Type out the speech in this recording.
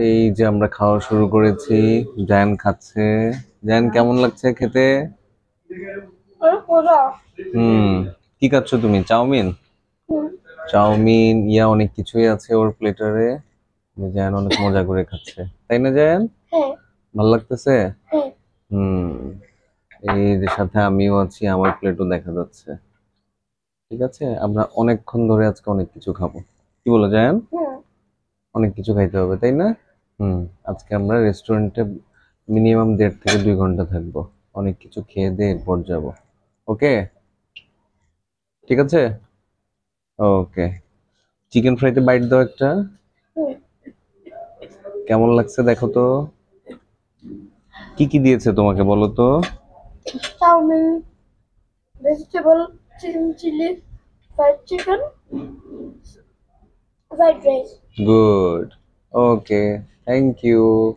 এই যে আমরা খাওয়া শুরু করেছি, জায়ান খাচ্ছে। জায়ান কেমন লাগছে খেতে? হুম। কি খাচ্ছ তুমি? চাউমিন? চাউমিন ইয়া অনেক কিছুই আছে ওর প্লেটারে। জায়ান অনেক মজা করে খাচ্ছে, তাই না জায়ান? ভাল লাগতেছে? হুম। এই যে সাথে আমিও আছি, আমার প্লেটও দেখা যাচ্ছে। ঠিক আছে, আমরা অনেকক্ষণ ধরে আজকে অনেক কিছু খাবো। কি বলো জায়ান? অনেক কিছু খাইতে হবে, তাই না? হুম। আজকে আমরা রেস্টুরেন্টে মিনিমাম 1.5 থেকে 2 ঘন্টা থাকবো। অনেক কিছু খেয়ে দিয়ে এরপর যাবো। ওকে, ঠিক আছে। ওকে। চিকেন ফ্রাইতে বাইট দাও একটা। কেমন লাগছে দেখো তো। কি কি দিয়েছে তোমাকে বলো তো? Chow mein, vegetable, chicken chilli, fried chicken, fried rice. Good. Okay, thank you.